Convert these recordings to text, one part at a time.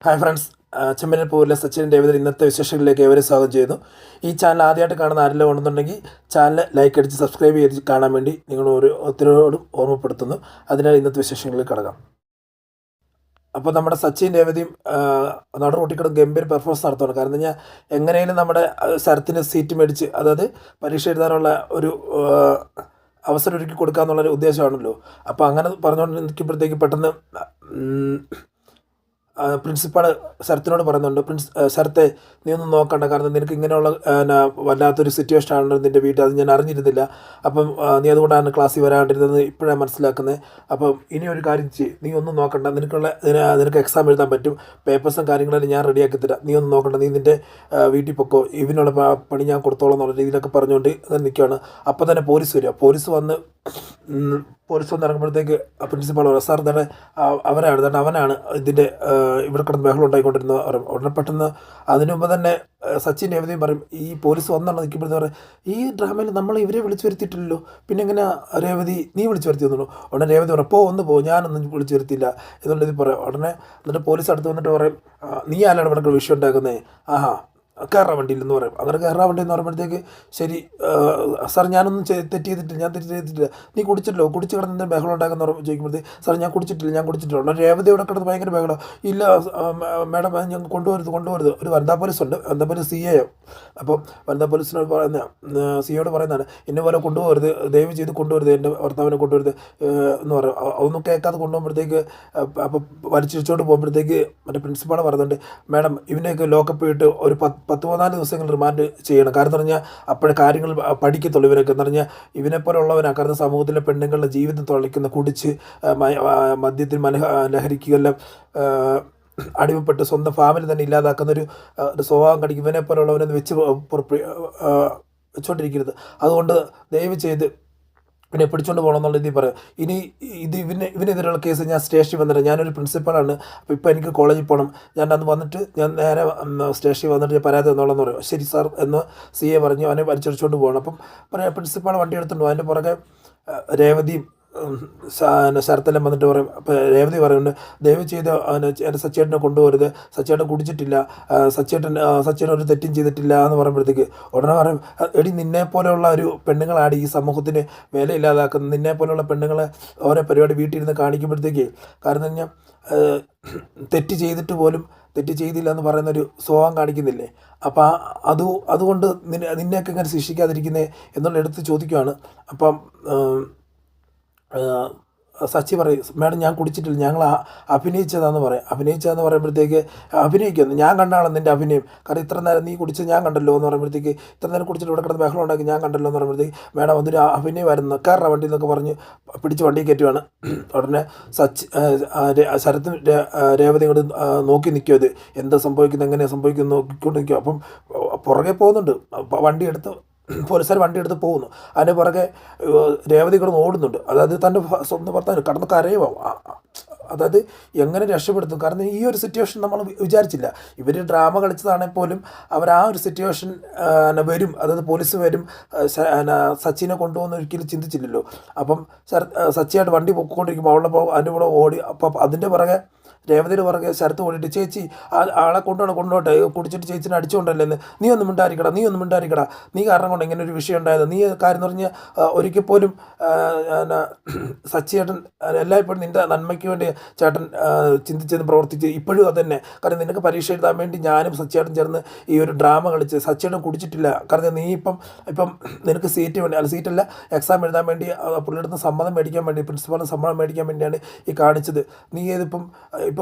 Hi friends, Chemmanur പൂരിലെ Sachin David ഇന്നത്തെ വിശേഷങ്ങളിലേക്ക് ഏവരെ സ്വാഗതം ചെയ്യുന്നു. ഈ ചാനൽ ആദ്യമായിട്ട് കാണുന്ന ആരെല്ലാം ഉണ്ടെന്നുണ്ടെങ്കിൽ ചാനൽ ലൈക്ക് അടിച്ച് സബ്സ്ക്രൈബ് ചെയ്ത് കാണാൻ വേണ്ടി നിങ്ങൾ ഒത്തിരിയോടും ഓർമ്മപ്പെടുത്തുന്നു. അതിനാൽ ഇന്നത്തെ വിശേഷങ്ങളിൽ കടക്കാം. അപ്പോൾ നമ്മുടെ സച്ചിൻ രേവതിയും നടു റോട്ടിക്കിടം ഗംഭീര പെർഫോമൻസ് നടത്തുകയാണ്. കാരണം എന്താ കഴിഞ്ഞാൽ എങ്ങനെയും നമ്മുടെ ശരത്തിന് സീറ്റ് മേടിച്ച്, അതായത് പരീക്ഷ എഴുതാനുള്ള ഒരു അവസരം ഒരുക്കി കൊടുക്കുക എന്നുള്ളൊരു ഉദ്ദേശമാണല്ലോ. അപ്പോൾ അങ്ങനെ പറഞ്ഞുകൊണ്ട് നിൽക്കുമ്പോഴത്തേക്ക് പെട്ടെന്ന് പ്രിൻസിപ്പാൾ ശരത്തിനോട് പറയുന്നുണ്ട്, ശരത്തെ നീ ഒന്നും നോക്കണ്ട, കാരണം നിനക്ക് ഇങ്ങനെയുള്ള വല്ലാത്തൊരു സിറ്റുവേഷൻ ആണ് നിൻ്റെ വീട്ടിൽ, അത് ഞാൻ അറിഞ്ഞിരുന്നില്ല. അപ്പം നീ അതുകൊണ്ടാണ് ക്ലാസ്സിൽ വരാണ്ടിരുന്നത് ഇപ്പോഴാണ് മനസ്സിലാക്കുന്നത്. അപ്പം ഇനി ഒരു കാര്യം നീ ഒന്നും നോക്കണ്ട, നിനക്ക് എക്സാം എഴുതാൻ പറ്റും, പേപ്പേഴ്സും കാര്യങ്ങളെല്ലാം ഞാൻ റെഡിയാക്കി തരാം, നീ ഒന്നും നോക്കണ്ട, നീ നിൻ്റെ വീട്ടിൽ പൊക്കോ, ഇവനുള്ള പണി ഞാൻ കൊടുത്തോളാം എന്നുള്ള രീതിയിലൊക്കെ പറഞ്ഞുകൊണ്ട് നിൽക്കുകയാണ്. അപ്പം തന്നെ പോലീസ് വരിക. പോലീസ് വന്ന് ഇറങ്ങുമ്പോഴത്തേക്ക് പ്രിൻസിപ്പാൾ പറയാം, സാർ തന്നെ അവനാണ് ഇതിൻ്റെ ഇവിടെ കിടന്ന് ബഹളം ഉണ്ടായിക്കൊണ്ടിരുന്നത് പറയും. ഉടനെ പെട്ടെന്ന് അതിനു മുമ്പ് തന്നെ സച്ചിൻ രേവതിയും പറയും, ഈ പോലീസ് വന്നാണ് നിൽക്കുമ്പോഴത്തെ പറയും, ഈ ഡ്രാമയിൽ നമ്മൾ ഇവരെ വിളിച്ചു വരുത്തിയിട്ടില്ലല്ലോ, പിന്നെ എങ്ങനെ രേവതി നീ വിളിച്ചു വരുത്തിയെന്നുള്ളൂ. ഉടനെ രേവതി പറയും, ഒന്ന് പോ, ഞാനൊന്നും വിളിച്ചു വരുത്തില്ല എന്നുള്ളത് പറയാം. ഉടനെ എന്നിട്ട് പോലീസ് അടുത്ത് വന്നിട്ട് പറയും, നീ ആരാണ് ഇവിടെ വിഷയം ഉണ്ടാക്കുന്നത്, ആഹാ കയറാൻ വണ്ടിയില്ലെന്ന് പറയും. അങ്ങനെ കയറാൻ വണ്ടി എന്ന് പറയുമ്പോഴത്തേക്ക് ശരി സാർ ഞാനൊന്നും തെറ്റ് ചെയ്തിട്ടില്ല, ഞാൻ തെറ്റ് ചെയ്തിട്ടില്ല, നീ കുടിച്ചിട്ടില്ലോ, കുടിച്ച് കിടന്ന് ബഹളം ഉണ്ടാക്കുന്ന ചോദിക്കുമ്പോഴത്തേക്ക് സാർ ഞാൻ കുടിച്ചിട്ടില്ല. ഉടനെ രേവതി ഇവിടെ കിടന്ന് ഭയങ്കര ബഹളം, ഇല്ല മാഡം ഞാൻ കൊണ്ടുവരുത്. ഒരു വനിതാ പോലീസ് ഉണ്ട്, വനിതാ പോലീസ് CA. അപ്പം വനിതാ പോലീസിനോട് പറയുന്ന CAയോട് പറയുന്നതാണ്, എന്നെ പോലെ കൊണ്ടുപോകരുത്, ദയവ് ചെയ്ത് കൊണ്ടുവരുത്, എൻ്റെ ഭർത്താവിനെ കൊണ്ടുവരുത് എന്ന് പറയും. അതൊന്നും കേൾക്കാതെ കൊണ്ടുപോകുമ്പോഴത്തേക്ക് അപ്പം വലിച്ചിരിച്ചോണ്ട് പോകുമ്പോഴത്തേക്ക് മറ്റേ പ്രിൻസിപ്പാൾ പറയുന്നുണ്ട്, മാഡം ഇവനെയൊക്കെ ലോക്കപ്പ് ഇട്ട് ഒരു 14 ദിവസങ്ങൾ റിമാൻഡ് ചെയ്യണം. കാരണം എന്ന് പറഞ്ഞാൽ അപ്പോഴേ കാര്യങ്ങൾ പഠിക്കത്തുള്ളൂ ഇവരൊക്കെ. എന്ന് പറഞ്ഞാൽ ഇവനെപ്പോലുള്ളവനാണ്. കാരണം സമൂഹത്തിലെ പെണ്ണുങ്ങളുടെ ജീവിതം തുളയ്ക്കുന്ന, കുടിച്ച് മദ്യത്തിൽ ലഹരിക്കെല്ലാം അടിമപ്പെട്ട് സ്വന്തം ഫാമിലി തന്നെ ഇല്ലാതാക്കുന്ന ഒരു സ്വഭാവം കടിക്കും ഇവനെപ്പോലുള്ളവനെന്ന് വെച്ചുകൊണ്ടിരിക്കരുത്. അതുകൊണ്ട് ദയവ് ചെയ്ത് പിന്നെ പിടിച്ചുകൊണ്ട് പോകണം എന്നുള്ള രീതിയിൽ പറയാം. ഇനി ഇവനെതിരെയുള്ള കേസ് ഞാൻ സ്റ്റേഷനിൽ വന്നിട്ട്, ഞാനൊരു പ്രിൻസിപ്പളാണ്, അപ്പോൾ ഇപ്പോൾ എനിക്ക് കോളേജിൽ പോകണം, ഞാൻ അന്ന് വന്നിട്ട് ഞാൻ നേരെ സ്റ്റേഷനിൽ വന്നിട്ട് ഞാൻ പരാതി തന്നോളെന്ന് പറയും. ശരി സാർ എന്ന് CA പറഞ്ഞു. അവനെ വലിച്ചടിച്ചുകൊണ്ട് പോകണം. അപ്പം പറയാം പ്രിൻസിപ്പാൾ വണ്ടി എടുത്തുകൊണ്ട് അതിൻ്റെ പുറകെ രേവതിയും ശരത്തെല്ലാം വന്നിട്ട് പറയും. അപ്പോൾ രേവതി പറയുന്നുണ്ട്, ദയവ് ചെയ്ത് എൻ്റെ സച്ചേട്ടനെ കൊണ്ടുപോകരുത്, സച്ചേട്ടൻ കുടിച്ചിട്ടില്ല, സച്ചേട്ടൻ ഒരു തെറ്റും ചെയ്തിട്ടില്ല എന്ന് പറയുമ്പോഴത്തേക്ക് ഉടനെ പറയും, എടി നിന്നെ പോലെയുള്ള ഒരു പെണ്ണുങ്ങളാണ് ഈ സമൂഹത്തിന് വിലയില്ലാതാക്കുന്നത്, നിന്നെ പോലെയുള്ള പെണ്ണുങ്ങളെ ഓരോ പരിപാടി വീട്ടിൽ ഇരുന്ന് കാണിക്കുമ്പോഴത്തേക്ക്, കാരണം കഴിഞ്ഞാൽ തെറ്റ് ചെയ്തിട്ട് പോലും തെറ്റ് ചെയ്തില്ല എന്ന് പറയുന്നൊരു സ്വഭാവം കാണിക്കുന്നില്ലേ. അപ്പം അതുകൊണ്ട് നിന്നെയൊക്കെ ഇങ്ങനെ ശിക്ഷിക്കാതിരിക്കുന്നത് എന്നുള്ള എടുത്ത് ചോദിക്കുകയാണ്. അപ്പം സച്ചി പറയും, മാഡം ഞാൻ കുടിച്ചിട്ടില്ല, ഞങ്ങൾ അഭിനയിച്ചതാന്ന് പറയുമ്പോഴത്തേക്ക് അഭിനയിക്കുന്നു, ഞാൻ കണ്ടാണ് നിൻ്റെ അഭിനയം, കാരണം ഇത്ര നേരം നീ കുടിച്ചത് ഞാൻ കണ്ടല്ലോ എന്ന് പറയുമ്പോഴത്തേക്ക്, ഇത്ര നേരം കുടിച്ചിട്ട് ഇവിടെ കിടന്ന് ബഹളം ഉണ്ടാക്കി ഞാൻ കണ്ടല്ലോ എന്ന് പറയുമ്പോഴത്തേക്ക്, മാഡം അതൊരു അഭിനയമായിരുന്നു, കയറാൻ വണ്ടി എന്നൊക്കെ പറഞ്ഞ് പിടിച്ച് വണ്ടി കയറ്റുവാണ്. ഉടനെ ശരത്തും രേവതി കൊണ്ട് നോക്കി നിൽക്കും, അത് എന്താ സംഭവിക്കുന്നത്, എങ്ങനെയാണ് സംഭവിക്കുന്നത് നോക്കിക്കൊണ്ട് നിൽക്കും. അപ്പം പുറകെ പോകുന്നുണ്ട്, വണ്ടി എടുത്ത് പോകുന്നു. അതിന് പുറകെ രേവതി കിടന്ന് ഓടുന്നുണ്ട്. അതായത് തൻ്റെ സ്വന്തം ഭർത്താവ് കടന്ന് കരയുമോ, അതായത് എങ്ങനെ രക്ഷപ്പെടുത്തും. കാരണം ഈ ഒരു സിറ്റുവേഷൻ നമ്മൾ വിചാരിച്ചില്ല. ഇവർ ഡ്രാമ കളിച്ചതാണെങ്കിൽ പോലും അവർ ആ ഒരു സിറ്റുവേഷൻ വരും, അതായത് പോലീസ് വരും, സച്ചിനെ കൊണ്ടുപോകുന്ന ഒരിക്കലും ചിന്തിച്ചില്ലല്ലോ. അപ്പം സച്ചിയായിട്ട് വണ്ടി പൊക്കോണ്ടിരിക്കുമ്പോൾ അതിൻ്റെ കൂടെ ഓടി. അപ്പം അതിൻ്റെ പുറകെ രേവതിയുടെ പുറകെ ശരത്ത് ഓടിയിട്ട്, ചേച്ചി ആളെ കൊണ്ടോട്ടെ, കുടിച്ചിട്ട് ചേച്ചിനെ അടിച്ചുകൊണ്ടല്ലേ, നീ ഒന്നും മിണ്ടായിരിക്കടാ, നീ കാരണം കൊണ്ട് ഇങ്ങനെ ഒരു വിഷയം ഉണ്ടായത്, നീ കാര്യം എന്ന് പറഞ്ഞാൽ ഒരിക്കൽ പോലും സച്ചിയേട്ടൻ എല്ലായ്പ്പോഴും നിൻ്റെ നന്മയ്ക്ക് വേണ്ടി ചേട്ടൻ ചിന്തിച്ചെന്ന് പ്രവർത്തിച്ച് ഇപ്പോഴും അത് തന്നെ. കാരണം നിനക്ക് പരീക്ഷ എഴുതാൻ വേണ്ടി ഞാനും സച്ചിയേട്ടൻ ചേർന്ന് ഈ ഒരു ഡ്രാമ കളിച്ച്, സച്ചിയേട്ടൻ കുടിച്ചിട്ടില്ല, കാരണം നീ ഇപ്പം നിനക്ക് സീറ്റല്ല എക്സാം എഴുതാൻ വേണ്ടി പുള്ളിയുടെ അടുത്ത് സമ്മതം മേടിക്കാൻ വേണ്ടി, പ്രിൻസിപ്പാളിന് സമ്മതം മേടിക്കാൻ വേണ്ടിയാണ് ഈ കാണിച്ചത്. നീ ഇപ്പം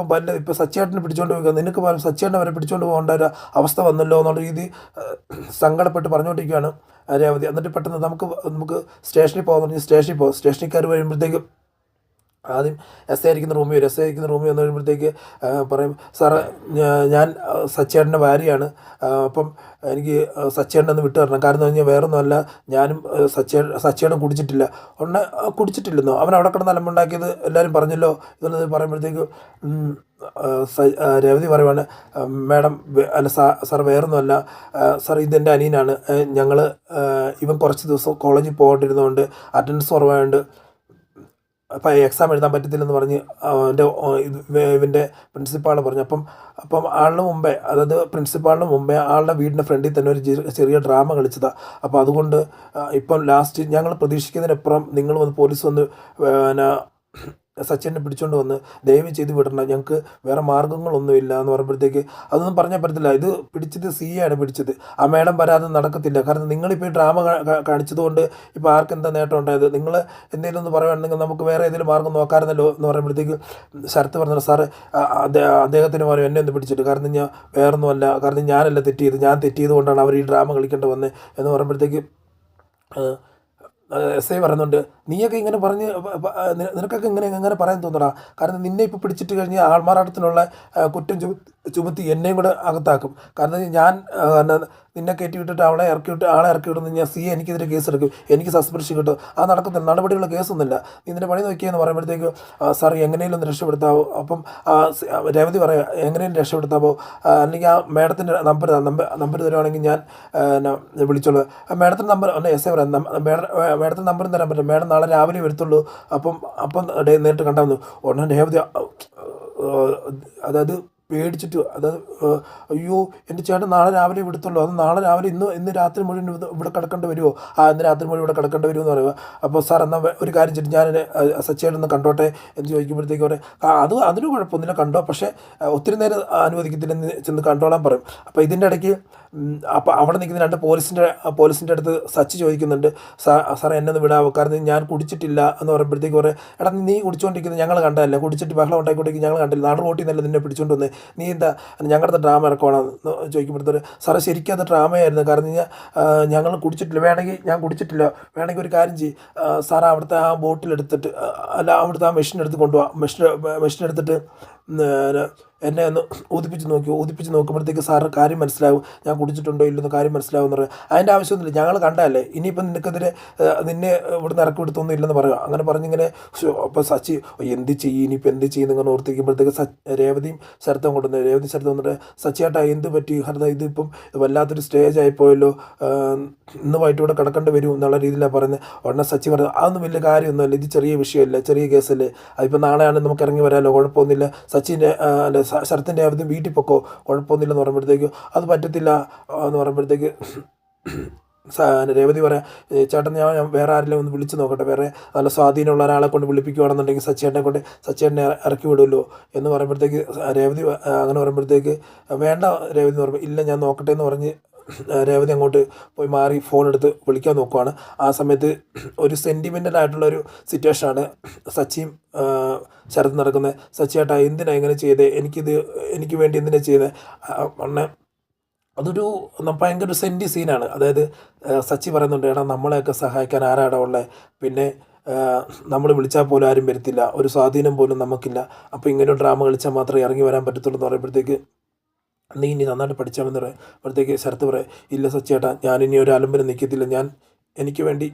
സച്ചിയേട്ടനെ പിടിച്ചുകൊണ്ട് പോയി, നിനക്ക് സച്ചിയേട്ടനെ വരെ പിടിച്ചുകൊണ്ട് പോകേണ്ട ഒരു അവസ്ഥ വന്നല്ലോ എന്നുള്ള രീതി സങ്കടപ്പെട്ട് പറഞ്ഞുകൊണ്ടിരിക്കുകയാണ് രേവതി. എന്നിട്ട് പെട്ടെന്ന് നമുക്ക് സ്റ്റേഷനിൽ സ്റ്റേഷനിൽ കയറി വരുമ്പോഴത്തേക്കും ആദ്യം SI ഇരിക്കുന്ന റൂമിൽ വന്നു കഴിയുമ്പോഴത്തേക്ക് പറയും, സാറ് ഞാൻ സച്ചേട്ടൻ്റെ ഭാര്യയാണ്, അപ്പം എനിക്ക് സച്ചേട്ടനെ ഒന്ന് വിട്ടു തരണം, കാരണം എന്ന് പറഞ്ഞാൽ വേറൊന്നുമല്ല, ഞാനും സച്ചേട്ടൻ കുടിച്ചിട്ടില്ലെന്നോ, അവൻ അവിടെ കിടന്ന് അലമ്പുണ്ടാക്കിയത് എല്ലാവരും പറഞ്ഞല്ലോ എന്നുള്ളത് പറയുമ്പോഴത്തേക്ക് രേവതി പറയുവാണ്, മാഡം അല്ല സാർ വേറൊന്നുമല്ല സാർ, ഇതെൻ്റെ അനിയനാണ്, ഇവൻ കുറച്ച് ദിവസം കോളേജിൽ പോകേണ്ടിരുന്നതുകൊണ്ട് അറ്റൻഡൻസ് കുറവായതുകൊണ്ട് അപ്പം എക്സാം എഴുതാൻ പറ്റത്തില്ലെന്ന് പറഞ്ഞ് അവൻ്റെ ഇവൻ്റെ പ്രിൻസിപ്പാൾ പറഞ്ഞു. അപ്പം ആളിന് മുമ്പേ, അതായത് പ്രിൻസിപ്പാളിന് മുമ്പേ ആളുടെ വീടിൻ്റെ ഫ്രണ്ടിൽ തന്നെ ഒരു ചെറിയ ഡ്രാമ കളിച്ചതാണ്. അപ്പോൾ അതുകൊണ്ട് ഇപ്പം ലാസ്റ്റ് ഞങ്ങൾ പ്രതീക്ഷിക്കുന്നതിനപ്പുറം നിങ്ങൾ വന്ന് പോലീസ് വന്ന് പിന്നെ സച്ചിനെ പിടിച്ചുകൊണ്ട് വന്ന് ദയവ് ചെയ്ത് വിടണം, ഞങ്ങൾക്ക് വേറെ മാർഗ്ഗങ്ങളൊന്നുമില്ല എന്ന് പറയുമ്പോഴത്തേക്ക് അതൊന്നും പറഞ്ഞാൽ പറ്റത്തില്ല. ഇത് പിടിച്ചത് ആണ് പിടിച്ചത്. ആ മേഡം വരാതെ നടക്കത്തില്ല. കാരണം നിങ്ങളിപ്പോൾ ഈ ഡ്രാമ കാണിച്ചതുകൊണ്ട് ഇപ്പോൾ ആർക്ക് എന്താ നേട്ടം ഉണ്ടായത്? നിങ്ങൾ എന്തെങ്കിലും ഒന്ന് പറയുകയാണെങ്കിൽ നമുക്ക് വേറെ ഏതെങ്കിലും മാർഗ്ഗം നോക്കാമായിരുന്നല്ലോ എന്ന് പറയുമ്പോഴത്തേക്ക് ശരത്ത് പറഞ്ഞു, സാറ് അദ്ദേഹത്തിന് പറയും എന്നെ ഒന്ന് പിടിച്ചിട്ട്, കാരണം ഞാൻ വേറൊന്നുമല്ല, കാരണം ഞാനല്ല തെറ്റിയത്, ഞാൻ തെറ്റിയത് കൊണ്ടാണ് അവർ ഈ ഡ്രാമ കളിക്കേണ്ടി വന്നത് എന്ന് പറയുമ്പോഴത്തേക്ക് എസ് ഐ പറയുന്നുണ്ട്, നീയൊക്കെ ഇങ്ങനെ പറഞ്ഞ് നിനക്കൊക്കെ എങ്ങനെ പറയാൻ തോന്നടാ? കാരണം നിന്നെ ഇപ്പോൾ പിടിച്ചിട്ട് കഴിഞ്ഞ് ആൾമാറാട്ടത്തിനുള്ള കുറ്റം ചുമത്തി എന്നെയും കൂടെ അകത്താക്കും. കാരണം ഞാൻ നിന്നെ കയറ്റി വിട്ടിട്ട് ആളെ ഇറക്കി വിടുന്ന ഞാൻ എനിക്കെതിരെ കേസ് എടുക്കും, എനിക്ക് സസ്പെൻഷൻ കിട്ടും. ആ നടക്കത്തില്ല, നടപടിയുള്ള കേസൊന്നുമില്ല, നീ ഇതിൻ്റെ പണി നോക്കിയെന്ന് പറയുമ്പോഴത്തേക്ക് സാർ എങ്ങനെയും ഒന്ന് രക്ഷപ്പെടുത്താവോ? അപ്പം രേവതി പറയാം, എങ്ങനെയും രക്ഷപ്പെടുത്താവോ, അല്ലെങ്കിൽ ആ മേഡത്തിൻ്റെ നമ്പർ തരുവാണെങ്കിൽ ഞാൻ വിളിച്ചോളൂ. മേഡത്തിൻ്റെ നമ്പർ എസ് ഐ പറയാം, മേഡത്തിൻ്റെ നമ്പറും തരാൻ പറ്റില്ല, മേഡം നാളെ രാവിലെ വരത്തുള്ളൂ, അപ്പം നേരിട്ട് കണ്ടാൽ മതി. ഉടനെ രേവതി അതായത് പേടിച്ചിട്ട്, അതായത് അയ്യോ എൻ്റെ ചേട്ടൻ നാളെ രാവിലെ വിടത്തുള്ളൂ, അത് നാളെ രാവിലെ ഇന്ന് രാത്രി മുഴുവൻ ഇവിടെ കിടക്കേണ്ടി വരുമോ? ഇന്ന് രാത്രി മുഴുവൻ ഇവിടെ കിടക്കേണ്ടി വരുമോ എന്ന് പറയുക. അപ്പോൾ സാർ എന്നാൽ ഒരു കാര്യം ചെയ്തിട്ട് ഞാൻ സച്ചിയായിട്ടൊന്ന് കണ്ടോട്ടെ എന്ന് ചോദിക്കുമ്പോഴത്തേക്ക് പറയും, അതിന് കുഴപ്പമൊന്നുമില്ല, കണ്ടോ, പക്ഷേ ഒത്തിരി നേരം അനുവദിക്കത്തില്ലെന്ന് ചെന്ന് കണ്ടോളാൻ പറയും. അപ്പോൾ ഇതിൻ്റെ ഇടയ്ക്ക് അപ്പോൾ അവിടെ നിൽക്കുന്ന രണ്ട് പോലീസിൻ്റെ അടുത്ത് സച്ചി ചോദിക്കുന്നുണ്ട്, സാറേ എന്നെ ഒന്ന് വിടാവോ, കാരണം ഞാൻ കുടിച്ചിട്ടില്ല എന്ന് പറയുമ്പോഴത്തേക്ക് പറയും, എടാ നീ കുടിച്ചുകൊണ്ടിരിക്കുന്നത് ഞങ്ങൾ കണ്ടതല്ല, കുടിച്ചിട്ട് ബഹളം ഉണ്ടായിക്കൊണ്ടിരിക്കും ഞങ്ങൾ കണ്ടില്ല, നാട് റോട്ടിൽ നിന്നല്ല നിന്നെ പിടിച്ചുകൊണ്ട് വന്ന്, നീ എന്താ ഞങ്ങളുടെ ഡ്രാമ ഇറക്കുവാണെന്ന് ചോദിക്കുമ്പോഴത്തേക്ക് സാറേ ശരിക്കും അത് ഡ്രാമയായിരുന്നു, കാരണം ഞങ്ങൾ കുടിച്ചിട്ടില്ല, വേണമെങ്കിൽ ഞാൻ കുടിച്ചിട്ടില്ല, വേണമെങ്കിൽ ഒരു കാര്യം ചെയ്യും സാറേ, അവിടുത്തെ ആ ബോട്ടിലെടുത്തിട്ട് അവിടുത്തെ ആ മെഷീൻ എടുത്ത് കൊണ്ടുപോകാം, മെഷീൻ എടുത്തിട്ട് എന്നെ ഒന്ന് ഊതിപ്പിച്ച് നോക്കുമ്പോഴത്തേക്ക് സാറിന് കാര്യം മനസ്സിലാവും, ഞാൻ കുടിച്ചിട്ടുണ്ടോ ഇല്ലെന്ന് കാര്യം മനസ്സിലാവും എന്ന് പറയും. അതിൻ്റെ ആവശ്യമൊന്നുമില്ല, ഞങ്ങൾ കണ്ടതല്ലേ, ഇനിയിപ്പം നിനക്കെതിരെ നിന്നെ ഇവിടുന്ന് ഇറക്കി വിടുത്തൊന്നും ഇല്ലെന്ന് പറയുക. അങ്ങനെ പറഞ്ഞിങ്ങനെ അപ്പോൾ സച്ചി എന്ത് ചെയ്യും, ഇനിയിപ്പോൾ എന്ത് ചെയ്യും ഇങ്ങനെ ഓർത്തിരിക്കുമ്പോഴത്തേക്ക് രേവതിയും ശരത്തും കൊണ്ടുവന്നു. രേവതി ശരത്തും വന്നിട്ട്, സച്ചിയേട്ടാ എന്ത് പറ്റി, കാരണം ഇതിപ്പം വല്ലാത്തൊരു സ്റ്റേജ് ആയിപ്പോയല്ലോ, ഇന്ന് വൈകിട്ട് ഇവിടെ കിടക്കേണ്ടി വരും എന്നുള്ള രീതിയിലാണ് പറയുന്നത്. ഉടനെ സച്ചി പറഞ്ഞു, അതൊന്നും വലിയ കാര്യമൊന്നുമല്ല, ഇത് ചെറിയ വിഷയമല്ല, ചെറിയ കേസല്ലേ, അതിപ്പോൾ നാളെയാണ് നമുക്ക് ഇറങ്ങി വരാമല്ലോ, കുഴപ്പമൊന്നുമില്ല, സച്ചിൻ്റെ ശരത്തിൻ്റെ ആദ്യം വീട്ടിൽ പൊക്കോ, കുഴപ്പമൊന്നുമില്ലെന്ന് പറയുമ്പോഴത്തേക്ക് അത് പറ്റത്തില്ല എന്ന് പറയുമ്പോഴത്തേക്ക് രേവതി പറയാം, ചേട്ടൻ ഞാൻ വേറെ ആരെങ്കിലും ഒന്ന് വിളിച്ച് നോക്കട്ടെ, വേറെ നല്ല സ്വാധീനമുള്ള ഒരാളെ കൊണ്ട് വിളിപ്പിക്കുകയാണെന്നുണ്ടെങ്കിൽ സച്ചിയേട്ടനെ ഇറക്കി വിടുമല്ലോ എന്ന് പറയുമ്പോഴത്തേക്ക് രേവതി അങ്ങനെ പറയുമ്പോഴത്തേക്ക് വേണ്ട രേവതി എന്ന് പറയുമ്പോൾ, ഇല്ല ഞാൻ നോക്കട്ടെ എന്ന് പറഞ്ഞ് രേവതി അങ്ങോട്ട് പോയി മാറി ഫോൺ എടുത്ത് വിളിക്കാൻ നോക്കുവാണ്. ആ സമയത്ത് ഒരു സെൻറ്റിമെൻ്റൽ ആയിട്ടുള്ളൊരു സിറ്റുവേഷനാണ് സച്ചിയും ശരത്ത് നടക്കുന്നത്. സച്ചിയേട്ടാ എന്തിനാണ് ഇങ്ങനെ ചെയ്തത്, എനിക്ക് വേണ്ടി എന്തിനാണ് ചെയ്തത്? ഉടനെ അതൊരു ഭയങ്കര ഒരു സെൻറ്റി സീനാണ്. അതായത് സച്ചി പറയുന്നുണ്ട്, എടാ നമ്മളെയൊക്കെ സഹായിക്കാൻ ആരാടാ ഉള്ളത്, പിന്നെ നമ്മൾ വിളിച്ചാൽ പോലും ആരും വരത്തില്ല, ഒരു സ്വാധീനം പോലും നമുക്കില്ല, അപ്പോൾ ഇങ്ങനെ ഡ്രാമ കളിച്ചാൽ മാത്രമേ ഇറങ്ങി വരാൻ പറ്റത്തുള്ളൂ എന്ന് പറയുമ്പോഴത്തേക്ക് നീ ഇനി നന്നായിട്ട് പഠിച്ചാമെന്ന് പറയും. അപ്പോഴത്തേക്ക് ശരത്ത് പറയും, ഇല്ല സച്ചിയേട്ടാ ഞാനിനി ഒരു അലമ്പിന് നിൽക്കത്തില്ല, എനിക്ക് വേണ്ടി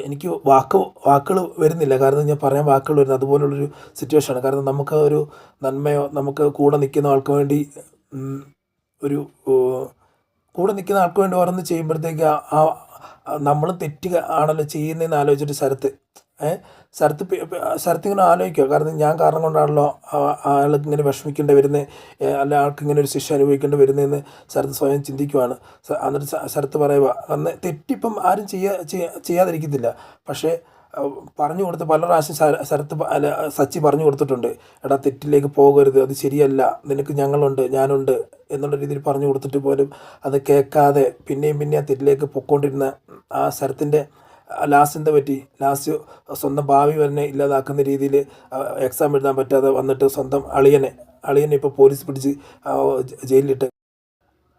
എനിക്ക് വാക്കുകൾ വരുന്നില്ല, കാരണം ഞാൻ പറയാൻ വാക്കുകൾ വരുന്നത് അതുപോലുള്ളൊരു സിറ്റുവേഷനാണ്. കാരണം നമുക്ക് ഒരു നന്മയോ നമുക്ക് കൂടെ നിൽക്കുന്ന ആൾക്ക് വേണ്ടി ഒരു കൂടെ നിൽക്കുന്ന ആൾക്ക് വേണ്ടി ഓരോന്ന് ചെയ്യുമ്പോഴത്തേക്ക് നമ്മൾ തെറ്റ് ആണല്ലോ ചെയ്യുന്നതെന്ന് ആലോചിച്ചിട്ട് ശരത്ത് ഇങ്ങനെ ആലോചിക്കുക, കാരണം ഞാൻ കാരണം കൊണ്ടാണല്ലോ അയാൾക്ക് ഇങ്ങനെ വിഷമിക്കേണ്ടി വരുന്നത്, അല്ല ആൾക്ക് ഇങ്ങനെ ഒരു ശിക്ഷ അനുഭവിക്കേണ്ടി വരുന്നതെന്ന് ശരത്ത് സ്വയം ചിന്തിക്കുവാണ്. എന്നിട്ട് ശരത്ത് പറയുക, അന്ന് തെറ്റിപ്പം ആരും ചെയ്യാതിരിക്കത്തില്ല, പക്ഷേ പറഞ്ഞു കൊടുത്ത് പല പ്രാവശ്യം സച്ചി പറഞ്ഞു കൊടുത്തിട്ടുണ്ട്, എടാ തെറ്റിലേക്ക് പോകരുത്, അത് ശരിയല്ല, നിനക്ക് ഞങ്ങളുണ്ട് ഞാനുണ്ട് എന്നുള്ള രീതിയിൽ പറഞ്ഞു കൊടുത്തിട്ട് പോലും അത് കേൾക്കാതെ പിന്നെയും ആ തെറ്റിലേക്ക് പൊയ്ക്കൊണ്ടിരുന്ന ആ ശരത്തിൻ്റെ ലാസ്റ്റ് സ്വന്തം ഭാവി തന്നെ ഇല്ലാതാക്കുന്ന രീതിയിൽ എക്സാം എഴുതാൻ പറ്റാതെ വന്നിട്ട് സ്വന്തം അളിയനെ ഇപ്പോൾ പോലീസ് പിടിച്ച് ജയിലിലിട്ട്.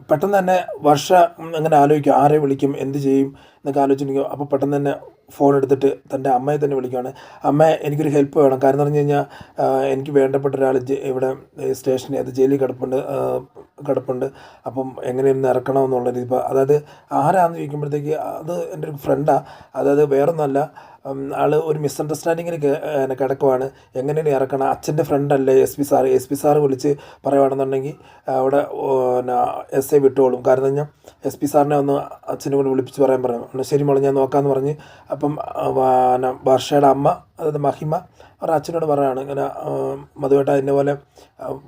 പെട്ടെന്ന് തന്നെ വർഷ അങ്ങനെ ആലോചിക്കും, ആരെ വിളിക്കും, എന്ത് ചെയ്യും എന്നൊക്കെ ആലോചിച്ചിരിക്കും. അപ്പോൾ പെട്ടെന്ന് തന്നെ ഫോൺ എടുത്തിട്ട് തൻ്റെ അമ്മയെ തന്നെ വിളിക്കുകയാണ്. അമ്മ എനിക്കൊരു ഹെൽപ്പ് വേണം, കാരണം എന്ന് പറഞ്ഞു കഴിഞ്ഞാൽ എനിക്ക് വേണ്ടപ്പെട്ട ഒരാൾ ഇവിടെ സ്റ്റേഷനിൽ അത് ജയിലിൽ കിടപ്പുണ്ട്, അപ്പം എങ്ങനെയൊന്ന് ഇറക്കണമെന്നുള്ള രീതി. അതായത് ആരാണെന്ന് ചോദിക്കുമ്പോഴത്തേക്ക് അത് എൻ്റെ ഒരു ഫ്രണ്ടാണ്, അതായത് വേറൊന്നുമല്ല, ആൾ ഒരു മിസ്അണ്ടർസ്റ്റാൻഡിങ്ങിന് കിടക്കുവാണ്, എങ്ങനെയാണ് ഇറക്കണം, അച്ഛൻ്റെ ഫ്രണ്ടല്ലേ എസ് പി സാറ് വിളിച്ച് പറയുവാണെന്നുണ്ടെങ്കിൽ അവിടെ എസ് ഐ വിട്ടോളും, കാരണം കഴിഞ്ഞാൽ എസ് പി സാറിനെ ഒന്ന് അച്ഛനെ കൊണ്ട് വിളിപ്പിച്ച് പറയാൻ പറഞ്ഞു. ശരി മോളെ ഞാൻ നോക്കാമെന്ന് പറഞ്ഞ് അപ്പം വർഷയുടെ അമ്മ അതായത് മഹിമ അവരുടെ അച്ഛനോട് പറയുകയാണ് ഇങ്ങനെ മധുവേട്ട ഇന്ന പോലെ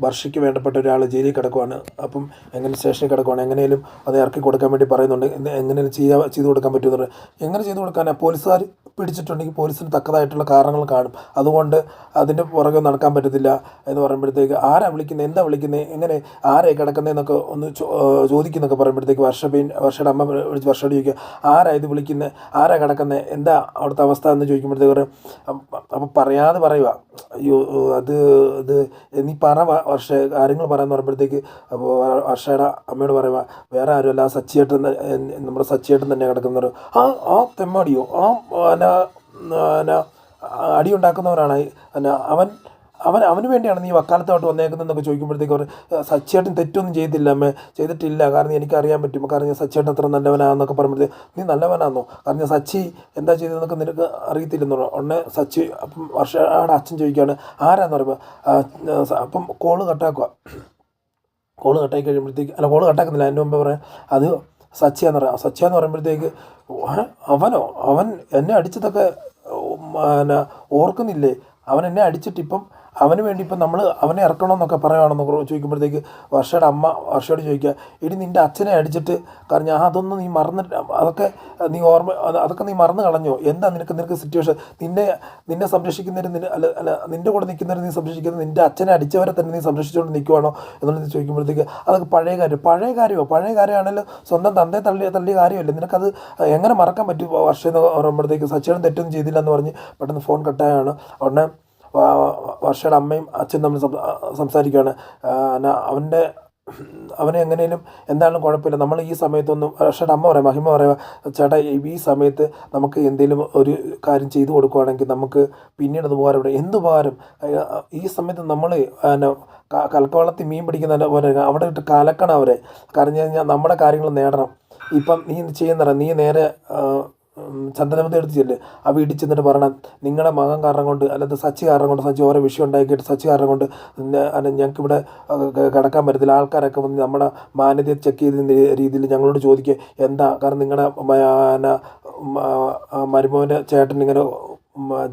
വർഷയ്ക്ക് വേണ്ടപ്പെട്ട ഒരാൾ ജയിലിൽ കിടക്കുവാണ്, അപ്പം എങ്ങനെ സ്റ്റേഷനിൽ കിടക്കുവാണ്, എങ്ങനെയും അത് ഇറക്കി കൊടുക്കാൻ വേണ്ടി പറയുന്നുണ്ട്, എങ്ങനെയും ചെയ്ത് കൊടുക്കാൻ പറ്റുമെന്ന്. എങ്ങനെ ചെയ്ത് കൊടുക്കാനാണ്? പോലീസുകാർ പിടിച്ചിട്ടുണ്ടെങ്കിൽ പോലീസിന് തക്കതായിട്ടുള്ള കാരണങ്ങൾ കാണും, അതുകൊണ്ട് അതിൻ്റെ പുറകെ നടക്കാൻ പറ്റത്തില്ല എന്ന് പറയുമ്പോഴത്തേക്ക് ആരാ വിളിക്കുന്നത്, എന്താ വിളിക്കുന്നത്, എങ്ങനെ ആരെ കിടക്കുന്നതെന്നൊക്കെ ഒന്ന് ചോദിക്കുന്നൊക്കെ പറയുമ്പോഴത്തേക്ക് വർഷയുടെ അമ്മ വിളിച്ച് വർഷയോട് ചോദിക്കുക, ആരാ ഇത് വിളിക്കുന്നത്, ആരാ കിടക്കുന്നത്, എന്താ അവിടുത്തെ അവസ്ഥ എന്ന് ചോദിക്കുമ്പോഴത്തേക്ക് പറയും. അപ്പം പറയാതെ പറയുക, അയ്യോ ഇത് നീ പറ വർഷ കാര്യങ്ങൾ പറയാമെന്ന് പറയുമ്പോഴത്തേക്ക് അപ്പോൾ വർഷയുടെ അമ്മയോട് പറയുക, വേറെ ആരുമല്ല സച്ചിയേട്ടൻ, നമ്മുടെ സച്ചിയേട്ടൻ തന്നെ കിടക്കുന്നവർ. ആ തെമ്മാടിയോ, അടി ഉണ്ടാക്കുന്നവരാണ് അവന് വേണ്ടിയാണ് നീ വക്കാലത്തോട്ട് വന്നേക്കുന്നതെന്നൊക്കെ ചോദിക്കുമ്പോഴത്തേക്ക് അവർ സച്ചിയേട്ടൻ തെറ്റൊന്നും ചെയ്തിട്ടില്ല, കാരണം എനിക്കറിയാൻ പറ്റും, കാരണം സച്ചിയേട്ടൻ അത്ര നല്ലവനാണെന്നൊക്കെ പറയുമ്പോഴത്തേക്ക് നീ നല്ലവനാണെന്നോ, കാരണം സച്ചി എന്താ ചെയ്തതെന്നൊക്കെ നിനക്ക് അറിയത്തില്ലെന്നോ. ഉടനെ സച്ചി അപ്പം വർഷയുടെ അച്ഛൻ ചോദിക്കുകയാണ് ആരാന്ന് പറയുമ്പോൾ അപ്പം കോള് കട്ടാക്കി കഴിയുമ്പോഴത്തേക്ക് കോള് കട്ടാക്കുന്നില്ല, അതിൻ്റെ മുമ്പ് പറയാം അത് സച്ചിയാന്ന് പറയുമ്പോഴത്തേക്ക് അവൻ എന്നെ അടിച്ചതൊക്കെ ഓർക്കുന്നില്ലേ, അവൻ എന്നെ അടിച്ചിട്ടിപ്പം അവന് വേണ്ടി ഇപ്പം നമ്മൾ അവനെ ഇറക്കണമെന്നൊക്കെ പറയുകയാണെന്ന് ചോദിക്കുമ്പോഴത്തേക്ക് വർഷയുടെ അമ്മ വർഷയോട് ചോദിക്കുക, ഇനി നിൻ്റെ അച്ഛനെ അടിച്ചിട്ട് കാരണം അതൊന്നും നീ മറന്നിട്ട് അതൊക്കെ നീ മറന്നു കളഞ്ഞോ, എന്താ നിനക്ക് സിറ്റുവേഷൻ, നിന്നെ സംരക്ഷിക്കുന്നതിന് നിൻ്റെ കൂടെ നിൽക്കുന്നവരെ നീ സംരക്ഷിക്കുന്നത് നിൻ്റെ അച്ഛനെ അടിച്ചവരെ തന്നെ നീ സംരക്ഷിച്ചുകൊണ്ട് നിൽക്കുവാണോ എന്നുള്ളത് ചോദിക്കുമ്പോഴത്തേക്ക് അതൊക്കെ പഴയ കാര്യമാണെങ്കിലും സ്വന്തം തന്തയെ തള്ളിയ കാര്യമല്ലേ, നിനക്കത് എങ്ങനെ മറക്കാൻ പറ്റും വർഷം എന്ന് പറയുമ്പോഴത്തേക്ക് സച്ചിയുടെ തെറ്റൊന്നും ചെയ്തില്ല എന്ന് പറഞ്ഞ് പെട്ടെന്ന് ഫോൺ കട്ടായാണ്. ഉടനെ വർഷയുടെ അമ്മയും അച്ഛനും തമ്മിൽ സംസാരിക്കുകയാണ്. അവനെ എങ്ങനെയും എന്തായാലും കുഴപ്പമില്ല, നമ്മൾ ഈ സമയത്തൊന്നും വർഷയുടെ അമ്മ പറയാം, മഹിമ പറയുക, ചേട്ടാ ഈ സമയത്ത് നമുക്ക് എന്തെങ്കിലും ഒരു കാര്യം ചെയ്തു കൊടുക്കുകയാണെങ്കിൽ നമുക്ക് പിന്നീട് അത് ഉപകാരം. എന്തുപകാരം? ഈ സമയത്ത് നമ്മൾ കലക്കവെള്ളത്തിൽ മീൻ പിടിക്കുന്ന പോലെ അവിടെ ഇട്ട് കലക്കണം അവരെ, കാരണം കഴിഞ്ഞാൽ നമ്മുടെ കാര്യങ്ങൾ നേടണം. ഇപ്പം നീ നീ നേരെ ചന്ദനമതി എടുത്ത് ചെല്ല്, ആ വീട്ടിൽ ചെന്നിട്ട് പറയണം നിങ്ങളുടെ മകൻ കാരണം കൊണ്ട് അല്ലെങ്കിൽ സച്ചി കാരണം കൊണ്ട്, സച്ചി ഓരോ വിഷയം ഉണ്ടാക്കിയിട്ട് സച്ചി കാരണം കൊണ്ട് ഞങ്ങൾക്കിവിടെ കിടക്കാൻ പറ്റത്തില്ല, ആൾക്കാരൊക്കെ വന്ന് നമ്മുടെ മാന്യതയെ ചെക്ക് ചെയ്ത രീതിയിൽ ഞങ്ങളോട് ചോദിക്കുക എന്താ, കാരണം നിങ്ങളുടെ മരുമോൻ്റെ ചേട്ടൻ ഇങ്ങനെ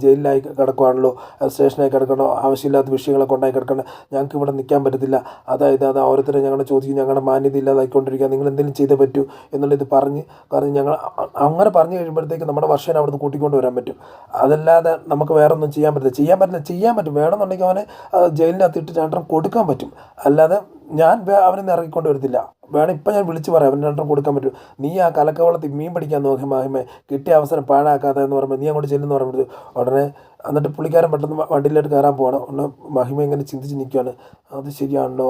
ജയിലിലായി കിടക്കുകയാണല്ലോ, സ്റ്റേഷനായി കിടക്കണോ, ആവശ്യമില്ലാത്ത വിഷയങ്ങളൊക്കെ ഉണ്ടായി കിടക്കണം, ഞങ്ങൾക്ക് ഇവിടെ നിൽക്കാൻ പറ്റത്തില്ല, അതായത് ഓരോരുത്തരെ ഞങ്ങളുടെ ചോദിക്കും, ഞങ്ങളുടെ മാന്യത ഇല്ലാതായിക്കൊണ്ടിരിക്കുക, നിങ്ങൾ എന്തെങ്കിലും ചെയ്തേ പറ്റൂ എന്നുള്ളത് കാരണം ഞങ്ങൾ അങ്ങനെ പറഞ്ഞു കഴിയുമ്പോഴത്തേക്ക് നമ്മുടെ വർഷം അവിടുന്ന് കൂട്ടിക്കൊണ്ട് വരാൻ പറ്റും. അതല്ലാതെ നമുക്ക് വേറെ ഒന്നും ചെയ്യാൻ പറ്റും വേണമെന്നുണ്ടെങ്കിൽ അവനെ ജയിലിനകത്ത് ഇട്ട് രണ്ടെണ്ണം കൊടുക്കാൻ പറ്റും, അല്ലാതെ ഞാൻ അവനെ ഇറങ്ങിക്കൊണ്ട് വരത്തില്ല. വേണം ഇപ്പം ഞാൻ വിളിച്ച് പറയാം, അവന് രണ്ടെണ്ണം കൊടുക്കാൻ പറ്റും. നീ ആ കലക്കവെള്ളത്തിൽ മീൻ പിടിക്കാൻ നോക്കി മഹിമ, കിട്ടിയ അവസരം പാഴാക്കാതെ എന്ന് പറയുമ്പോൾ നീ അങ്ങോട്ട് ചെല്ലുമെന്ന് പറയുമ്പോൾ ഉടനെ എന്നിട്ട് പുള്ളിക്കാരൻ പെട്ടെന്ന് വണ്ടിയിലോട്ട് കയറാൻ പോകണം. ഒന്ന് മഹിമ ഇങ്ങനെ ചിന്തിച്ച് നിൽക്കുകയാണ്, അത് ശരിയാണല്ലോ,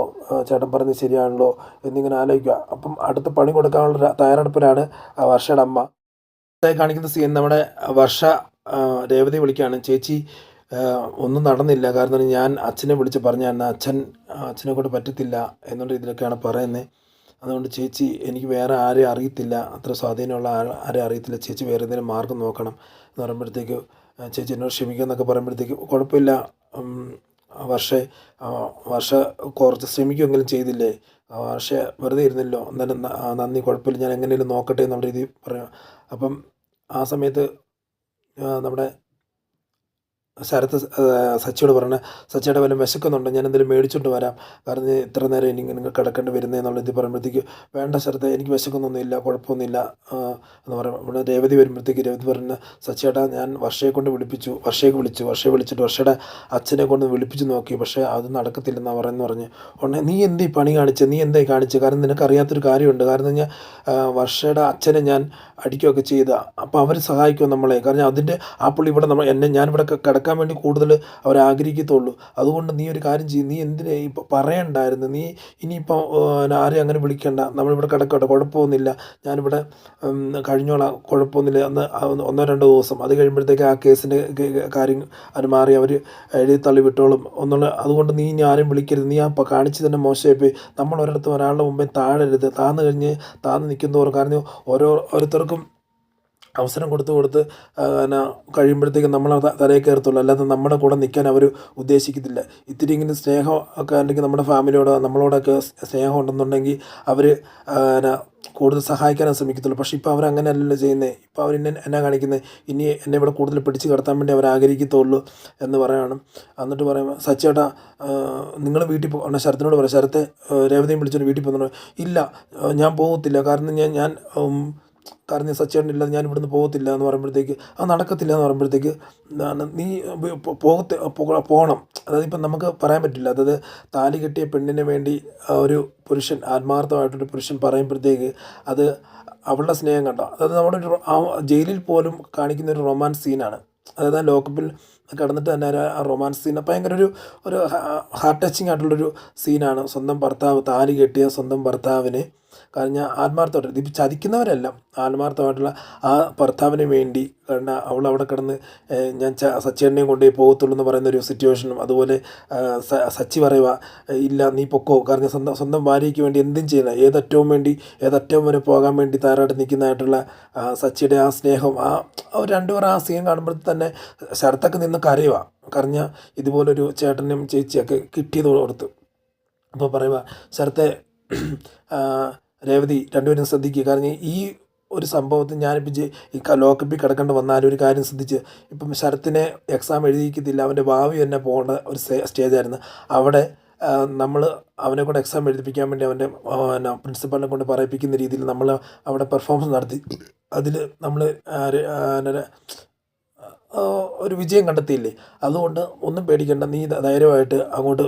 ചേട്ടൻ പറഞ്ഞത് ശരിയാണല്ലോ എന്നിങ്ങനെ ആലോചിക്കുക. അപ്പം അടുത്ത പണി കൊടുക്കാനുള്ള തയ്യാറെടുപ്പിലാണ് വർഷയുടെ അമ്മ. കാണിക്കുന്ന സീൻ നമ്മുടെ വർഷ രേവതി വിളിക്കുകയാണ്, ചേച്ചി ഒന്നും നടന്നില്ല, കാരണം ഞാൻ അച്ഛനെ വിളിച്ച് പറഞ്ഞായിരുന്നു, അച്ഛനെ കൊണ്ട് പറ്റത്തില്ല എന്നുള്ള ഇതിലൊക്കെയാണ് പറയുന്നത്, അതുകൊണ്ട് ചേച്ചി എനിക്ക് വേറെ ആരെയും അറിയത്തില്ല, അത്ര സ്വാധീനമുള്ള ആരെയും അറിയത്തില്ല, ചേച്ചി വേറെ എന്തെങ്കിലും മാർഗം നോക്കണം എന്ന് പറയുമ്പോഴത്തേക്ക് ചേച്ചി എന്നോട് ക്ഷമിക്കുക എന്നൊക്കെ പറയുമ്പോഴത്തേക്ക് കുഴപ്പമില്ല വർഷ കുറച്ച് ശ്രമിക്കുമെങ്കിലും ചെയ്തില്ലേ, വർഷ വെറുതെ ഇരുന്നല്ലോ, എന്തായാലും നന്ദി, കുഴപ്പമില്ല, ഞാൻ എങ്ങനെയും നോക്കട്ടെ എന്നുള്ള രീതിയിൽ പറയാം. അപ്പം ആ സമയത്ത് നമ്മുടെ ശരത്ത് സച്ചിയോട് പറഞ്ഞ, സച്ചിയുടെ വല്ല വിശക്കുന്നുണ്ടോ, ഞാൻ എന്തെങ്കിലും മേടിച്ചോണ്ട് വരാം, കാരണം ഇത്ര നേരം ഇനി നിങ്ങൾ കിടക്കേണ്ടി വരുന്നത് എന്നുള്ള ഇത് പറയുമ്പോഴത്തേക്ക് വേണ്ട ശരത്ത്, എനിക്ക് വിശക്കൊന്നുമില്ല, കുഴപ്പമൊന്നുമില്ല എന്ന് പറയും. ഇവിടെ രേവതി വരുമ്പോഴത്തേക്ക് രേവതി പറഞ്ഞ, സച്ചിയേട്ടാ ഞാൻ വർഷയെ വിളിച്ചിട്ട് വർഷയുടെ അച്ഛനെ കൊണ്ട് വിളിപ്പിച്ച് നോക്കി, പക്ഷേ അത് നടക്കത്തില്ലെന്നാണ് പറഞ്ഞ് ഉടനെ നീ എന്തീ പണി കാണിച്ചത്, നീ എന്തായി കാണിച്ചത്, കാരണം നിനക്കറിയാത്തൊരു കാര്യമുണ്ട്, കാരണം കഴിഞ്ഞാൽ വർഷയുടെ അച്ഛനെ ഞാൻ അടിക്കുകയൊക്കെ ചെയ്ത, അപ്പോൾ അവർ സഹായിക്കും നമ്മളെ, കാരണം അതിൻ്റെ ആ പുള്ളി ഇവിടെ ഞാനിവിടെ കിടക്കാൻ വേണ്ടി കൂടുതൽ അവരാഗ്രഹിക്കത്തുള്ളൂ, അതുകൊണ്ട് നീ ഒരു കാര്യം ചെയ്യും, നീ എന്തിനാ ഇപ്പം പറയണ്ടായിരുന്നു, നീ ഇനിയിപ്പോൾ ആരെയും അങ്ങനെ വിളിക്കണ്ട, നമ്മളിവിടെ കിടക്കട്ടെ, കുഴപ്പമൊന്നുമില്ല, ഞാനിവിടെ കഴിഞ്ഞോളാം, കുഴപ്പമൊന്നുമില്ല, ഒന്നോ രണ്ടോ ദിവസം, അത് കഴിയുമ്പോഴത്തേക്ക് ആ കേസിൻ്റെ കാര്യം അത് മാറി അവർ എഴുതി തള്ളി വിട്ടോളും അതുകൊണ്ട് നീ ഇനി ആരെയും വിളിക്കരുത്, നീ ആ കാണിച്ച് തന്നെ മോശമായിപ്പോയി, നമ്മൾ ഒരിടത്തും ഒരാളുടെ മുമ്പേ താഴരുത്, താന്ന് നിൽക്കുന്നവർ, കാരണം ഓരോരുത്തർക്കും അവസരം കൊടുത്ത് കഴിയുമ്പോഴത്തേക്കും നമ്മൾ തലയിൽ കയറത്തുള്ളൂ, അല്ലാതെ നമ്മുടെ കൂടെ നിൽക്കാൻ അവർ ഉദ്ദേശിക്കത്തില്ല. ഇത്തിരി ഇങ്ങനെ സ്നേഹം ഒക്കെ അല്ലെങ്കിൽ നമ്മുടെ ഫാമിലിയോടോ നമ്മളോടൊക്കെ സ്നേഹം ഉണ്ടെന്നുണ്ടെങ്കിൽ അവർ കൂടുതൽ സഹായിക്കാനും ശ്രമിക്കത്തുള്ളൂ. പക്ഷേ ഇപ്പോൾ അവരങ്ങനെയല്ലല്ലോ ചെയ്യുന്നത്. ഇപ്പോൾ അവർ എന്നാ കാണിക്കുന്നത്, ഇനി എന്നെ ഇവിടെ കൂടുതൽ പിടിച്ച് കിടത്താൻ വേണ്ടി അവർ ആഗ്രഹിക്കത്തുള്ളൂ എന്ന് പറയണം. എന്നിട്ട് പറയുമ്പോൾ സച്ചേട്ടാ നിങ്ങൾ വീട്ടിൽ പോകണം, ശരത്തിനോട് പറയാം, ശരത്തെ രേവതിയും വിളിച്ചോണ്ട് വീട്ടിൽ പോകുന്നു. ഇല്ല ഞാൻ പോകത്തില്ല, കാരണം കാരണം സച്ചേട്ടനില്ല, ഞാൻ ഇവിടുന്ന് പോകത്തില്ല എന്ന് പറയുമ്പോഴത്തേക്ക് അത് നടക്കത്തില്ല എന്ന് പറയുമ്പോഴത്തേക്ക് നീ പോകണം. അതായത് ഇപ്പം നമുക്ക് പറയാൻ പറ്റില്ല. അതായത് താലി കെട്ടിയ പെണ്ണിന് വേണ്ടി ഒരു പുരുഷൻ, ആത്മാർത്ഥമായിട്ടൊരു പുരുഷൻ പറയുമ്പോഴത്തേക്ക് അത് അവളുടെ സ്നേഹം കണ്ടോ. അതായത് നമ്മുടെ ജയിലിൽ പോലും കാണിക്കുന്ന ഒരു റൊമാൻസ് സീനാണ്. അതായത് ആ ലോക്കപ്പിൽ കിടന്നിട്ട് തന്നെ ആ റൊമാൻസ് സീൻ ഭയങ്കര ഒരു ഹാർട്ട് ടച്ചിങ് ആയിട്ടുള്ളൊരു സീനാണ്. സ്വന്തം ഭർത്താവ്, താലി കെട്ടിയ സ്വന്തം ഭർത്താവിന്, കാരണം ആത്മാർത്ഥമായിട്ട് ഇത് ചതിക്കുന്നവരല്ല, ആത്മാർത്ഥമായിട്ടുള്ള ആ ഭർത്താവിന് വേണ്ടി. കാരണം അവൾ അവിടെ കിടന്ന് ഞാൻ സച്ചേട്ടനെയും കൊണ്ടേ പോകത്തുള്ളൂ എന്ന് പറയുന്ന ഒരു സിറ്റുവേഷനും, അതുപോലെ സച്ചി പറയുക ഇല്ല നീ പൊക്കോ, കാരണം സ്വന്തം ഭാര്യയ്ക്ക് വേണ്ടി എന്തും ചെയ്യണം, ഏതറ്റവും വരെ പോകാൻ വേണ്ടി തയ്യാറായിട്ട് നിൽക്കുന്നതായിട്ടുള്ള സച്ചിയുടെ ആ സ്നേഹം, ആ രണ്ടുപേർ ആ സീൻ കാണുമ്പോൾ തന്നെ ശരത്തൊക്കെ നിന്ന് കരയുക. കരഞ്ഞ ഇതുപോലൊരു ചേട്ടനും ചേച്ചിയൊക്കെ കിട്ടിയത് ഓർത്ത്. അപ്പോൾ പറയുക ശരത്തെ രേവതി രണ്ടുപേരും ശ്രദ്ധിക്കുക, കാരണം ഈ ഒരു സംഭവത്തിൽ ഞാനിപ്പോൾ ഈ ലോക്കപ്പിൽ കിടക്കേണ്ട വന്നാലും ഒരു കാര്യം ശ്രദ്ധിച്ച്, ഇപ്പം ശരത്തിനെ എക്സാം എഴുതിയിരിക്കത്തില്ല, അവൻ്റെ ഭാവി തന്നെ പോകേണ്ട ഒരു സ്റ്റേജായിരുന്നു. അവിടെ നമ്മൾ അവനെ കൊണ്ട് എക്സാം എഴുതിപ്പിക്കാൻ വേണ്ടി അവൻ്റെ പ്രിൻസിപ്പാളിനെ കൊണ്ട് പറയിപ്പിക്കുന്ന രീതിയിൽ നമ്മൾ അവിടെ പെർഫോമൻസ് നടത്തി. അതിൽ നമ്മൾ ഒരു വിജയം കണ്ടെത്തിയില്ലേ. അതുകൊണ്ട് ഒന്നും പേടിക്കേണ്ട, നീ ധൈര്യമായിട്ട് അങ്ങോട്ട്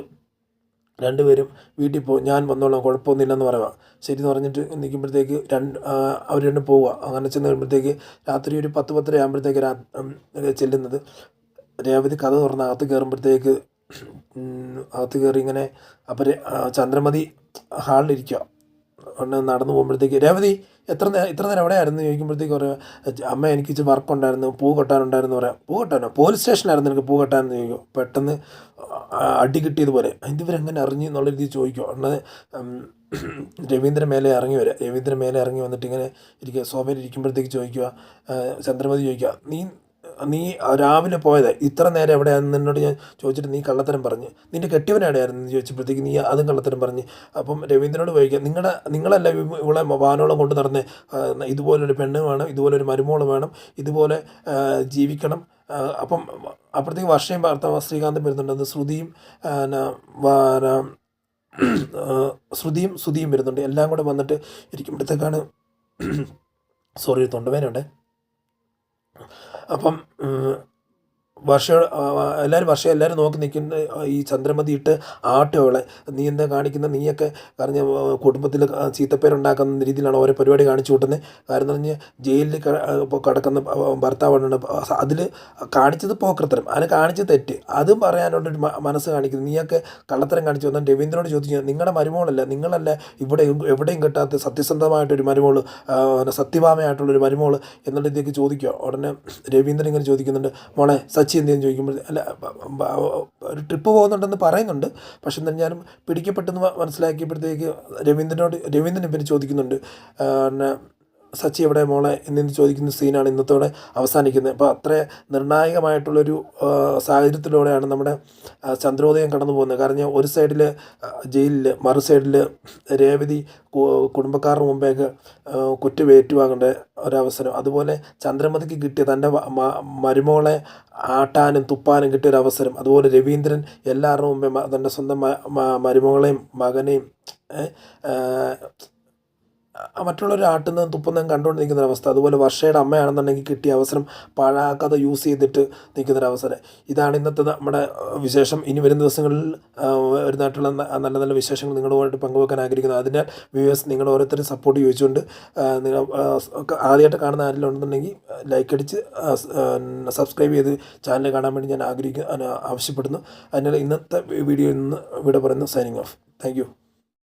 രണ്ടുപേരും വീട്ടിൽ പോകും, ഞാൻ വന്നോളാം, കുഴപ്പമൊന്നുമില്ലെന്ന് പറയുക. ശരി എന്ന് പറഞ്ഞിട്ട് നിൽക്കുമ്പോഴത്തേക്ക് അവർ രണ്ടും പോവുക. അങ്ങനെ ചെന്ന് കഴിയുമ്പോഴത്തേക്ക് രാത്രി ഒരു 10-10:30 ആകുമ്പോഴത്തേക്ക് ചെല്ലുന്നത്. രേവതി കഥ തുറന്ന് അകത്ത് കയറുമ്പോഴത്തേക്ക് അകത്ത് കയറി ഇങ്ങനെ അപ്പം ചന്ദ്രമതി ഹാളിലിരിക്കുക. നടന്നു പോകുമ്പോഴത്തേക്ക് രേവതി ഇത്ര നേരം എവിടെയായിരുന്നു ചോദിക്കുമ്പോഴത്തേക്ക് പറയാം, അമ്മ എനിക്ക് ഇച്ചിരി വർക്ക് ഉണ്ടായിരുന്നു, പൂ കെട്ടാനുണ്ടായിരുന്നു. പറയാം, പൂ കെട്ടാനോ, പോലീസ് സ്റ്റേഷനായിരുന്നു എനിക്ക് പൂ കെട്ടാനെന്ന് ചോദിക്കും. പെട്ടെന്ന് അടി കിട്ടിയതുപോലെ ഇവരെങ്ങനെ അറിഞ്ഞു എന്നുള്ള രീതിയിൽ ചോദിക്കും. അന്ന് രവീന്ദ്രൻ മേലെ ഇറങ്ങി വന്നിട്ട് ഇങ്ങനെ ഇരിക്കുക, സോഫയിൽ ഇരിക്കുമ്പോഴത്തേക്ക് ചോദിക്കുക, ചന്ദ്രമതി ചോദിക്കുക, നീ രാവിലെ പോയത് ഇത്ര നേരം എവിടെയാണെന്ന് എന്നോട് ഞാൻ ചോദിച്ചിട്ട് നീ കള്ളത്തരം പറഞ്ഞ്, നിൻ്റെ കെട്ടിയവൻ എവിടെയായിരുന്നു എന്ന് ചോദിച്ചപ്പോഴത്തേക്ക് നീ അതും കള്ളത്തരം പറഞ്ഞ്. അപ്പം രവീന്ദ്രനോട് ചോദിക്കുക, നിങ്ങളല്ല ഇവളെ വാനോളം കൊണ്ട് നടന്ന്, ഇതുപോലൊരു പെണ്ണ് വേണം, ഇതുപോലൊരു മരുമോള് വേണം, ഇതുപോലെ ജീവിക്കണം. അപ്പം അപ്പോഴത്തേക്ക് വർഷയും ഭർത്താവ് ശ്രീകാന്തും വരുന്നുണ്ട്. അത് ശ്രുതിയും വരുന്നുണ്ട്. എല്ലാം കൂടെ വന്നിട്ട് ഇരിക്കുമ്പോഴത്തേക്കാണ് സോറി തൊണ്ടവേനുണ്ട്. അപ്പം എല്ലാവരും നോക്കി നിൽക്കുന്ന ഈ ചന്ദ്രമതി ഇട്ട് ആട്ടുകളെ, നീ എന്താ കാണിക്കുന്നത്, നീയൊക്കെ പറഞ്ഞ കുടുംബത്തിൽ ചീത്തപ്പേരുണ്ടാക്കുന്ന രീതിയിലാണ് ഓരോ പരിപാടി കാണിച്ചു കൂട്ടുന്നത്. കാരണം എന്ന് പറഞ്ഞാൽ ജയിലിൽ കിടക്കുന്ന ഭർത്താവാണ്, അതിൽ കാണിച്ചത് പോക്കൃത്തരം, അതിന് കാണിച്ചത് തെറ്റ്, അതും പറയാനുള്ളൊരു മനസ്സ് കാണിക്കുന്നത്. നീയൊക്കെ കള്ളത്തരം കാണിച്ചു വന്നാൽ രവീന്ദ്രനോട് ചോദിച്ചു, നിങ്ങളുടെ നിങ്ങളല്ല ഇവിടെ എവിടെയും കിട്ടാത്ത സത്യസന്ധമായിട്ടൊരു മരുമോള്, സത്യഭാമയായിട്ടുള്ളൊരു മരുമോള് എന്നുള്ള രീതിക്ക് ചോദിക്കുക. ഉടനെ രവീന്ദ്രൻ ഇങ്ങനെ ചോദിക്കുന്നുണ്ട്, മോളെ സച്ചി എന്തെങ്കിലും ചോദിക്കുമ്പോൾ അല്ല ഒരു ട്രിപ്പ് പോകുന്നുണ്ടെന്ന് പറയുന്നുണ്ട്. പക്ഷെ എന്തായാലും പിടിക്കപ്പെട്ടെന്ന് മനസ്സിലാക്കിയപ്പോഴത്തേക്ക് രവീന്ദ്രൻ ഇവർ ചോദിക്കുന്നുണ്ട്, സച്ചി എവിടെ മോളെ എന്ന് ചോദിക്കുന്ന സീനാണ് ഇന്നത്തോടെ അവസാനിക്കുന്നത്. അപ്പോൾ അത്ര നിർണായകമായിട്ടുള്ളൊരു സാഹചര്യത്തിലൂടെയാണ് നമ്മുടെ ചന്ദ്രോദയം കടന്നു പോകുന്നത്. കാരണം ഒരു സൈഡിൽ ജയിലിൽ, മറു സൈഡിൽ രേവതി കുടുംബക്കാരുടെ മുമ്പേക്ക് കുറ്റമേറ്റുവാങ്ങേണ്ട ഒരവസരം. അതുപോലെ ചന്ദ്രമതിക്ക് കിട്ടിയ തൻ്റെ മരുമോളെ ആട്ടാനും തുപ്പാനും കിട്ടിയൊരവസരം. അതുപോലെ രവീന്ദ്രൻ എല്ലാവരുടെ മുമ്പേ തൻ്റെ സ്വന്തം മരുമകളെയും മകനെയും മറ്റുള്ളവർ ആട്ടുന്നതും തുപ്പുന്നതും കണ്ടുകൊണ്ട് നിൽക്കുന്നൊരവസ്ഥ. അതുപോലെ വർഷയുടെ അമ്മയാണെന്നുണ്ടെങ്കിൽ കിട്ടിയ അവസരം പാഴാക്കാതെ യൂസ് ചെയ്തിട്ട് നിൽക്കുന്നൊരവസരം. ഇതാണ് ഇന്നത്തെ നമ്മുടെ വിശേഷം. ഇനി വരുന്ന ദിവസങ്ങളിൽ വരുന്നതായിട്ടുള്ള നല്ല നല്ല വിശേഷങ്ങൾ നിങ്ങളുമായിട്ട് പങ്കുവെക്കാൻ ആഗ്രഹിക്കുന്നത്. അതിനാൽ വ്യൂവേഴ്സ്, നിങ്ങൾ ഓരോരുത്തരും സപ്പോർട്ട് ചോദിച്ചുകൊണ്ട് നിങ്ങൾ ആദ്യമായിട്ട് കാണുന്ന ആരെങ്കിലും ഉണ്ടെന്നുണ്ടെങ്കിൽ ലൈക്ക് അടിച്ച് സബ്സ്ക്രൈബ് ചെയ്ത് ചാനൽ കാണാൻ വേണ്ടി ഞാൻ ആവശ്യപ്പെടുന്നു. അതിനാൽ ഇന്നത്തെ വീഡിയോയിൽ നിന്ന് ഇവിടെ പറയുന്നു, സൈനിങ് ഓഫ്. Thank you.